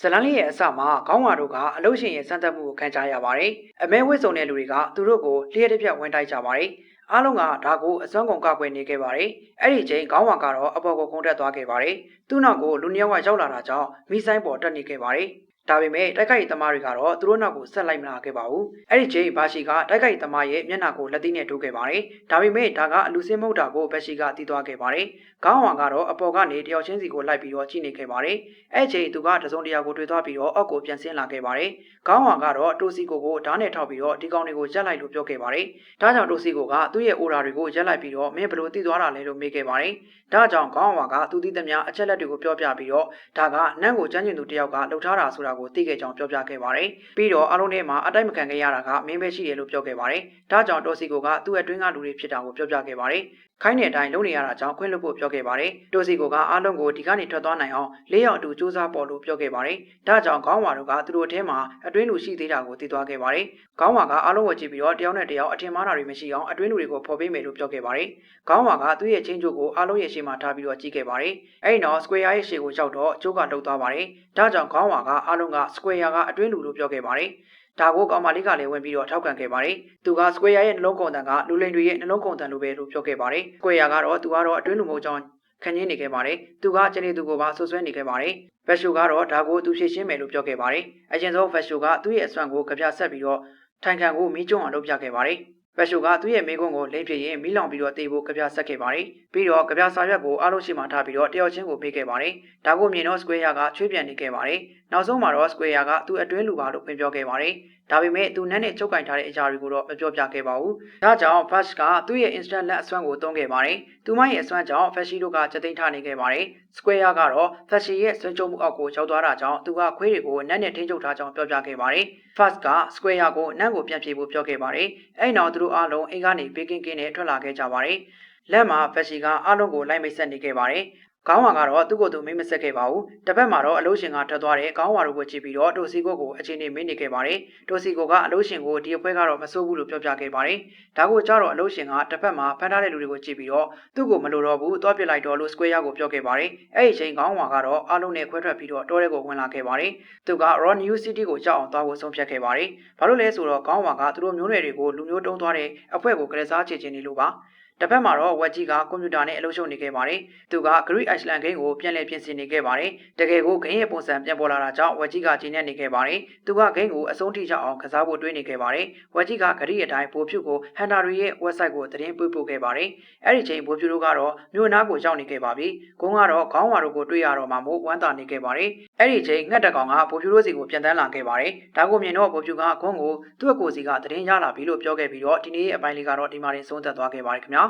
ဇလန်လေးရဲ့အစမှာခေါင်းဝါတို့ကအလုရှင်ရဲ့စံတက်မှုကိုခံကြရပါတယ်။အမဲဝစ်စုံတဲ့လူတွေကသူတို့ကိုလျှက်တစ်ပြက်ဝင်တိုက်ကြပါတယ်။အားလုံးကဒါကိုအစွမ်းကုန်ကကွယ်နေခဲ့ပါတယ်။အဲ့ဒီချိန်ခေါင်းဝါကတော့အပေါ်ကိုခုန်တက်သွားခဲ့ပါတယ်။သူ့နောက်ကိုလူနှစ်ယောက်ကရောက်လာတာကြောင့်မိဆိုင်ပေါ်တက်နေခဲ့ပါတယ်။ဒါပေမဲ့တိုက်ခိုက်သမားတွေကတော့သူတို့နောက်ကိုဆက်လိုက်မလာခဲ့ပါဘူး။အဲ့ဒီချိန်ဘာရှိကတိုက်ခိုက်သမားရဲ့မျက်နှာကိုလက်သီးနဲ့ထိုးခဲ့ပါတယ်။ဒါပေမဲ့ဒါကအလူစင်းမဟုတ်တာကိုဘက်ရှိကတီးသွားခဲ့ပါတယ်။ခေါင်းဝါကတော့အပေါ်ကနေတယောက်ချင်းစီကိုလိုက်ပြီးတော့ကြည့်နေခဲ့ပါတယ်။အဲ့ချိန်သူကတစုံတရာကိုတွေ့သွားပြီးတော့အောက်ကိုပြန်ဆင်းလာခဲ့ပါတယ်။ခေါင်းဝါကတော့တိုစီကိုဓာတ်နဲ့ထောက်ပြီးတော့ဒီကောင်တွေကိုရက်လိုက်လို့ပြောခဲ့ပါတယ်။ဒါကြောင့်တိုစီကိုကသူ့ရဲ့အိုရာတွေကိုရက်လိုက်ပြီးတော့မင်းဘလို့တီးသွားတာလဲလို့မေးခဲ့ပါတယ်။ဒါကြောင့်ခေါင်းဝါကသူတီးသမျှအချက်လက်တွေကိုပြောပြပြီးတော့ဒါကနန်းကိုကျန်းကျင်သူတယောက်ကလှုပ်ထားတာဆိုတာကိုသိခဲ့ကြောင်းပြောပြခဲ့ပါတယ်။ပြီးတော့အလုံးထဲမှာအတိုက်မခံခဲ့ရတာကမင်းပဲရှိတယ်လို့ပြောခဲ့ပါတယ်။ဒါကြောင့်တိုစီကိုကသူ့ရဲ့တွင်းကလူတွေဖြစ်တာကိုပြောပြခဲ့ပါတယ်။ခိုင်းတဲ့အတိုင်းလုပ်နေရတာကြောင့်ခွင့်လွှတ်ဖို့ပြောခဲ့ပါတယ်။တိုစီကိုကအားလုံးကိုဒီကနေထွက်သွားနိုင်အောင်၄ယောက်အတူစူးစမ်းပေါ်လို့ပြောခဲ့ပါတယ်။ဒါကြောင့်ခေါင်းဝါတို့ကသူတို့အထဲမှာအတွင်းလူရှိသေးတာကိုသိသွားခဲ့ပါတယ်။ခေါင်းဝါကအားလုံးကိုကြည့်ပြီးတော့တယောက်နဲ့တယောက်အထင်မှားတာတွေမရှိအောင်အတွင်းလူတွေကိုဖော်ပေးမယ်လို့ပြောခဲ့ပါတယ်။ခေါင်းဝါကသူ့ရဲ့ချင်းကျိုးကိုအားလုံးရဲ့ရှေ့မှာထားပြီးတော့ကြည့်ခဲ့ပါတယ်။အဲဒီနောက် Square ရဲ့ရှေ့ကိုရောက်တော့ကျိုးကလှုပ်သွားပါတယ်။ဒါကြောင့်ခေါင်းဝါကအားလုံးက Square ကအတွင်းလူလို့ပြောခဲ့ပါတယ်။ဒါကိုကောင်မလေးကလည်းဝင်ပြီးတော့ထောက်ခံခဲ့ပါတယ်။သူက Square ရဲ့နှလုံးကုန်တန်ကလူလိန်တွေရဲ့နှလုံးကုန်တန်လိုပဲလို့ပြောခဲ့ပါတယ်။ Square ကတော့သူကတော့အတွင်းလူမဟုတ်ကြောင်းခံရင်းနေခဲ့ပါတယ်။သူကကျနေသူကိုပါဆွဆွဲနေခဲ့ပါတယ်။ Fashion ကတော့ဒါကိုသူဖြည့်ရှင်းမယ်လို့ပြောခဲ့ပါတယ်။အရင်ဆုံး Fashion ကသူ့ရဲ့အစွမ်းကိုကြပြဆက်ပြီးတော့ထိုင်ခံကိုမီးကျွန်းအောင်လုပ်ပြခဲ့ပါတယ်။Fashion ကသူ့ရဲ့မိကုန်းကိုလိမ့်ပြရင်မီးလောင်ပြီးတော့တေးဖို့ကြပြဆက်ခဲ့ပါတယ်။ပြီးတော့ကြပြစာရွက်ကိုအားလုံးရှိမှထားပြီးတော့တယောက်ချင်းကိုပေးခဲ့ပါတယ်။ဒါကိုမြင်တော့ Square ကချွေးပြန်နေခဲ့ပါတယ်။နောက်ဆုံးမှာတော့ Square ကသူ့အတွင်းလူပါလို့ပြောခဲ့ပါတယ်။ဒါပေမဲ့သူနန်းနဲ့ချုပ်ကင်ထားတဲ့အရာတွေကိုတော့မပြောပြခဲ့ပါဘူး။ဒါကြောင့် Fash ကသူ့ရဲ့ instant လက်အစွမ်းကိုသုံးခဲ့ပါတယ်။သူမရဲ့အစွမ်းကြောင့် Fashi တို့ကစက်သိမ်းထားနေခဲ့ပါတယ်။ Square ကတော့ Fashi ရဲ့ဆွချုံမှုအောက်ကိုရောက်သွားတာကြောင့်သူကခွေးတွေကိုနန်းနဲ့ထိန်းချုပ်ထားကြောင်းပြောပြခဲ့ပါတယ်။ Fash က Square ကိုနန်းကိုပြန်ပြေဖို့ပြောခဲ့ပါတယ်။အဲ့နောက်သူတို့အားလုံးအိမ်ကနေဘေးကင်းကင်းနဲ့ထွက်လာခဲ့ကြပါတယ်။လက်မှာ Fashi ကအားလုံးကိုလိုက်မိတ်ဆက်နေခဲ့ပါတယ်။ခေါင်းဝါကတော့သူ့ကိုယ်သူမိမဆက်ခဲ့ပါဘူး။တစ်ဖက်မှာတော့အလို့ရှင်ကထွက်သွားတဲ့ခေါင်းဝါတို့ကိုကြည့်ပြီးတော့တိုစီကိုအချိန်နေမင်းနေခဲ့ပါတယ်။တိုစီကိုကအလို့ရှင်ကိုဒီအဖွဲကတော့မစိုးဘူးလို့ပြောပြခဲ့ပါတယ်။ဒါကိုကြတော့အလို့ရှင်ကတစ်ဖက်မှာဖမ်းထားတဲ့လူတွေကိုကြည့်ပြီးတော့သူ့ကိုမလိုတော့ဘူးသွားပစ်လိုက်တော့လို့ Square ကိုပြောခဲ့ပါတယ်။အဲ့ဒီချိန်ခေါင်းဝါကတော့အားလုံးနဲ့ခွဲထွက်ပြီးတော့တောထဲကိုဝင်လာခဲ့ပါတယ်။သူက Raw New City ကိုကြောက်အောင်သွားဖို့ဆုံးဖြတ်ခဲ့ပါတယ်။ဘာလို့လဲဆိုတော့ခေါင်းဝါကသူတို့မျိုးနွယ်တွေကိုလူမျိုးတုံးသွားတဲ့အဖွဲကိုကလေးစားချေချင်နေလို့ပါ။တစ်ဖက်မှာတော့ဝက်ကြီးကကွန်ပျူတာနဲ့အလုပ်ရှုပ်နေခဲ့ပါတယ်။သူက Great Iceland Game ကိုပြန်လည်ပြင်ဆင်နေခဲ့ပါတယ်။တကယ်ကိုဂိမ်းရဲ့ပုံစံပြန်ပေါ်လာတာကြောင့်ဝက်ကြီးကဂျင်းနဲ့နေခဲ့ပါတယ်။သူကဂိမ်းကိုအဆုံးထိရောက်အောင်ကစားဖို့တွေးနေခဲ့ပါတယ်။ဝက်ကြီးကဂရီအတိုင်းဘိုးဖြူကိုဟန်တာရီရဲ့ website ကိုသတင်းပေးပို့ခဲ့ပါတယ်။အဲ့ဒီချိန်ဘိုးဖြူတို့ကတော့မြို့နားကိုရောက်နေခဲ့ပါပြီ။ကုန်းကတော့ခေါင်းဝါတို့ကိုတွေ့ရတော့မှမို့ဝမ်းသာနေခဲ့ပါတယ်။အဲ့ဒီချိန်ငှက်တကောင်ကဘိုးဖြူတို့စီကိုပြန်တန်းလာခဲ့ပါတယ်။ဒါကိုမြင်တော့ဘိုးဖြူကဂုံးကိုသူ့အကိုစီကသတင်းရလာပြီလို့ပြောခဲ့ပြီးတော့ဒီနေ့အပိုင်းလေးကတော့ဒီမှာတင်ဆုံးသက်သွားခဲ့ပါတယ်ခင်ဗျာ